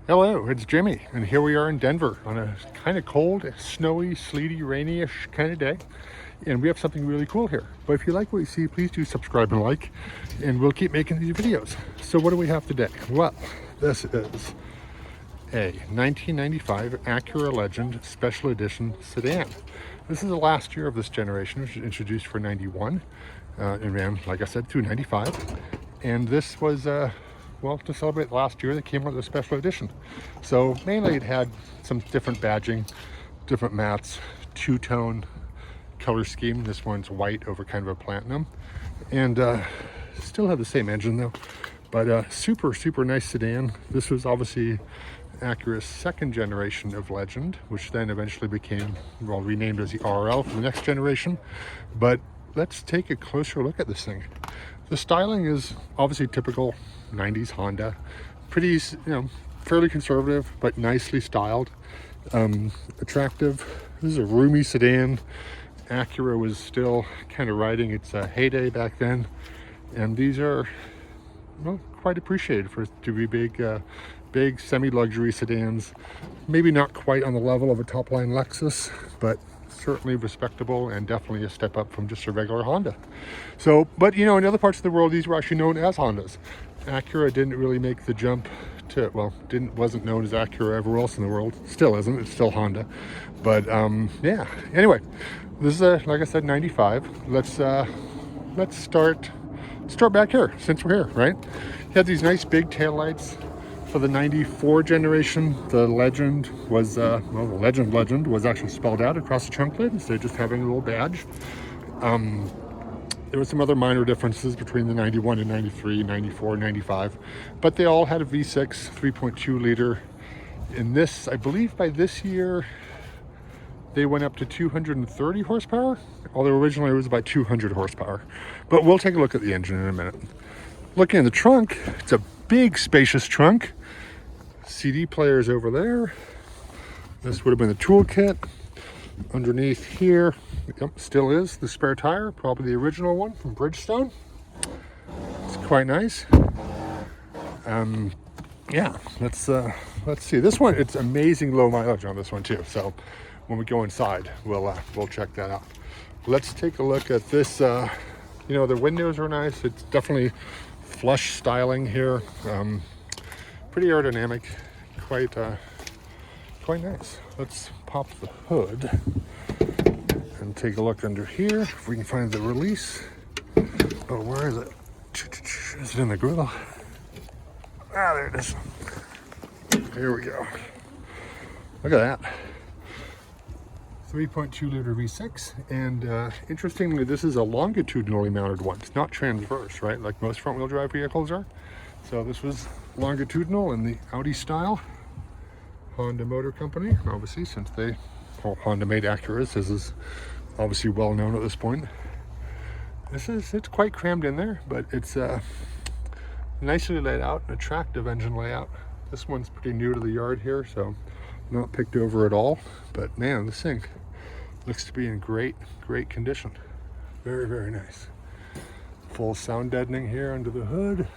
Hello, it's Jimmy, and here we are in Denver on a kind of cold, snowy, sleety, rainy-ish kind of day, and we have something really cool here. But if you like what you see, please do subscribe and like, and we'll keep making these videos. So what do we have today? Well, this is a 1995 Acura Legend Special Edition sedan. This is the last year of this generation, which was introduced for 91, and ran, like I said, through 95. And this was well, to celebrate last year, they came out with a special edition. So mainly it had some different badging, different mats, two-tone color scheme. This one's white over kind of a platinum, and still have the same engine though. But super nice sedan. This was obviously Acura's second generation of Legend, which then eventually became, well, renamed as the RL for the next generation. But let's take a closer look at this thing. The styling is obviously typical 90s Honda, pretty, fairly conservative, but nicely styled, attractive. This is a roomy sedan. Acura was still kind of riding its heyday back then, and these are, well, quite appreciated for to be big semi-luxury sedans. Maybe not quite on the level of a top-line Lexus, but certainly respectable and definitely a step up from just a regular Honda. So, but in other parts of the world, these were actually known as Hondas. Acura didn't really make the jump to, well, wasn't known as Acura everywhere else in the world. Still isn't. It's still Honda. But yeah. Anyway, this is like I said, 95. Let's start back here since we're here, right? You had these nice big taillights. For the 94 generation, the Legend was, well, the Legend was actually spelled out across the trunk lid instead of just having a little badge. There were some other minor differences between the 91 and 93, 94, 95, but they all had a V6 3.2 liter. In this, I believe by this year, they went up to 230 horsepower, although originally it was about 200 horsepower. But we'll take a look at the engine in a minute. Looking in the trunk, it's a big spacious trunk. CD players over there. This would have been the toolkit. Underneath here, yep, still is the spare tire, probably the original one from Bridgestone. It's quite nice. Yeah, let's see. This one, it's amazing low mileage on this one too. So when we go inside, we'll check that out. Let's take a look at this. The windows are nice. It's definitely flush styling here. Pretty aerodynamic, quite nice. Let's pop the hood and take a look under here if we can find the release. Oh, where is it? Is it in the grill? Ah, there it is. Here we go. Look at that. 3.2 liter V6, and interestingly, this is a longitudinally mounted one. It's not transverse, right, like most front-wheel drive vehicles are. So this was longitudinal in the Audi style. Honda Motor Company, obviously, since Honda made Acuras. This is obviously well known at this point. It's quite crammed in there, but it's nicely laid out, an attractive engine layout. This one's pretty new to the yard here, so not picked over at all. But man, this thing looks to be in great condition. Very nice. Full sound deadening here under the hood.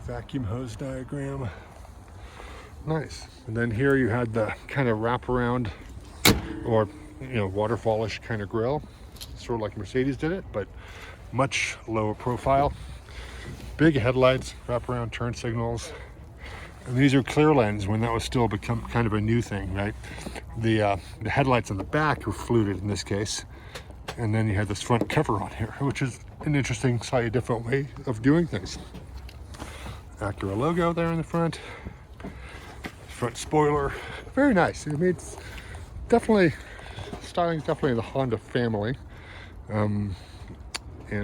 Vacuum hose diagram. Nice. And then here you had the kind of wraparound or waterfallish kind of grille, sort of like Mercedes did it, but much lower profile. Big headlights, wraparound turn signals, and these are clear lens when that was still become kind of a new thing, right? The headlights on the back were fluted in this case, and then you had this front cover on here, which is an interesting, slightly different way of doing things. Acura logo there in the front. Front spoiler, very nice. I mean, it's definitely, styling's definitely the Honda family, and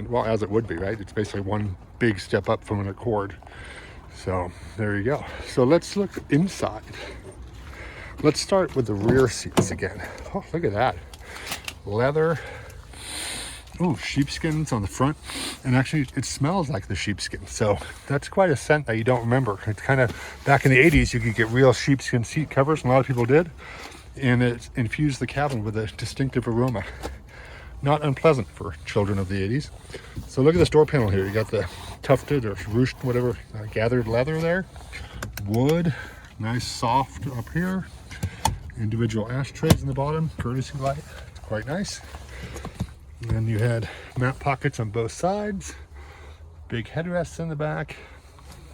well, as it would be, right? It's basically one big step up from an Accord. So there you go. So let's look inside. Let's start with the rear seats again. Oh, look at that, leather. Oh, sheepskins on the front, and actually it smells like the sheepskin, so that's quite a scent that you don't remember. It's kind of, back in the 80s you could get real sheepskin seat covers, and a lot of people did, and it infused the cabin with a distinctive aroma. Not unpleasant for children of the 80s. So look at this door panel here. You got the tufted or ruched, whatever, gathered leather there, wood, Nice soft up here. Individual ashtrays in the bottom, courtesy light. It's quite nice. And then you had map pockets on both sides. Big headrests in the back.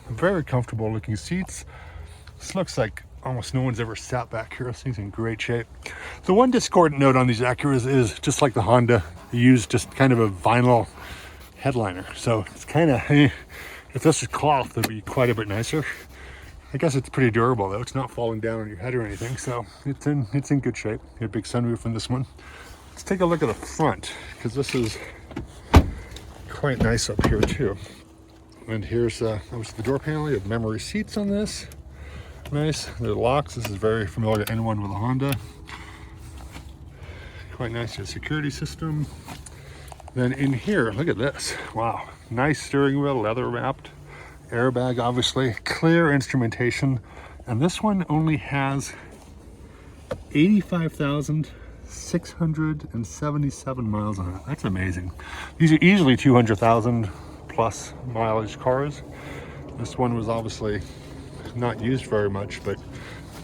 Very comfortable looking seats. This looks like almost no one's ever sat back here. This thing's in great shape. The one discordant note on these Acuras is, just like the Honda, you use just kind of a vinyl headliner. So it's kind of, if this was cloth, it'd be quite a bit nicer. I guess it's pretty durable though. It's not falling down on your head or anything. So it's in good shape. You have a big sunroof in this one. Let's take a look at the front, because this is quite nice up here too. And here's obviously the door panel. You have memory seats on this. Nice. The locks. This is very familiar to anyone with a Honda. Quite nice. Your security system. Then in here, look at this. Wow. Nice steering wheel, leather wrapped. Airbag, obviously. Clear instrumentation. And this one only has 85,677 miles on it. That's amazing. These are easily 200,000 plus mileage cars. This one was obviously not used very much, but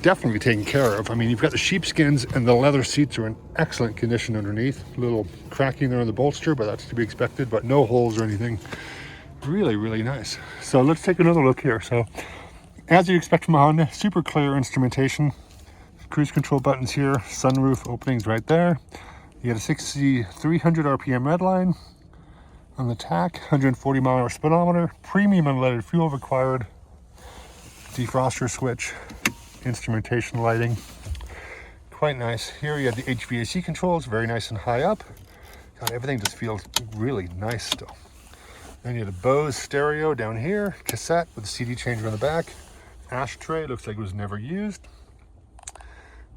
definitely taken care of. I mean, you've got the sheepskins and the leather seats are in excellent condition underneath. A little cracking there on the bolster, but that's to be expected, but no holes or anything. Really, really nice. So let's take another look here. So as you expect from a Honda, super clear instrumentation. Cruise control buttons here, sunroof openings right there. You got a 300 RPM red line on the tach, 140 mile/hour speedometer, premium unleaded fuel required, defroster switch, instrumentation lighting. Quite nice. Here you have the HVAC controls, very nice and high up. God, everything just feels really nice still. Then you have a Bose stereo down here, cassette with a CD changer on the back, ashtray, looks like it was never used.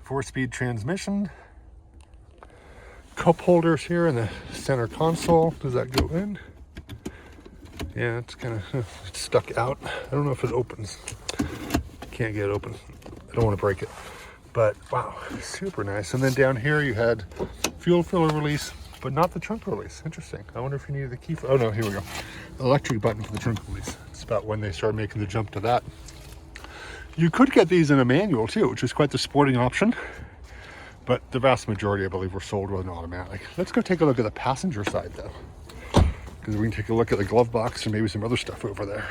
4-speed transmission. Cup holders here in the center console. Does that go in? Yeah, it's kind of stuck out. I don't know if it opens. Can't get it open. I don't want to break it. But wow, super nice. And then down here you had fuel filler release, but not the trunk release. Interesting. I wonder if you needed the key for, oh no, here we go. Electric button for the trunk release. It's about when they started making the jump to that. You could get these in a manual too, which is quite the sporting option. But the vast majority, I believe, were sold with an automatic. Let's go take a look at the passenger side though, because we can take a look at the glove box and maybe some other stuff over there.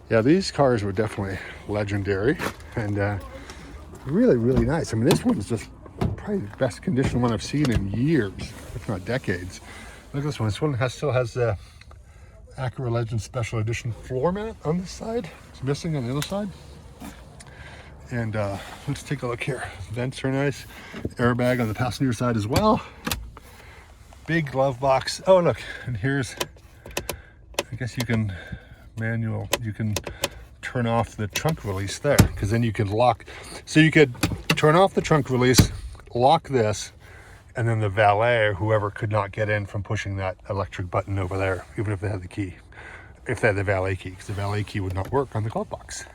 Yeah, these cars were definitely legendary and really, really nice. I mean, this one's just probably the best condition one I've seen in years, if not decades. Look at this one. This one still has the Acura Legend Special Edition floor mat on this side. It's missing on the other side. And let's take a look here. Vents are nice. Airbag on the passenger side as well. Big glove box. Oh, look, and here's, I guess you can you can turn off the trunk release there, because then you can lock. So you could turn off the trunk release, lock this, and then the valet or whoever could not get in from pushing that electric button over there, even if they had the key, if they had the valet key, because the valet key would not work on the glove box.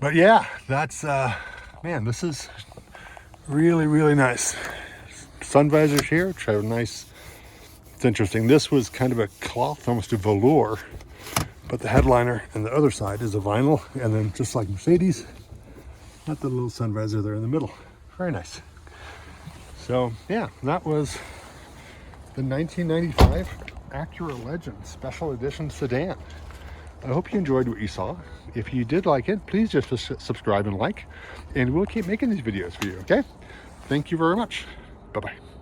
But yeah, that's, man, this is really, really nice. Sun visors here, which are nice. It's interesting. This was kind of a cloth, almost a velour, but the headliner and the other side is a vinyl. And then just like Mercedes, got the little sun visor there in the middle. Very nice. So yeah, that was the 1995 Acura Legend Special Edition sedan. I hope you enjoyed what you saw. If you did like it, please just subscribe and like, and we'll keep making these videos for you, okay? Thank you very much. Bye-bye.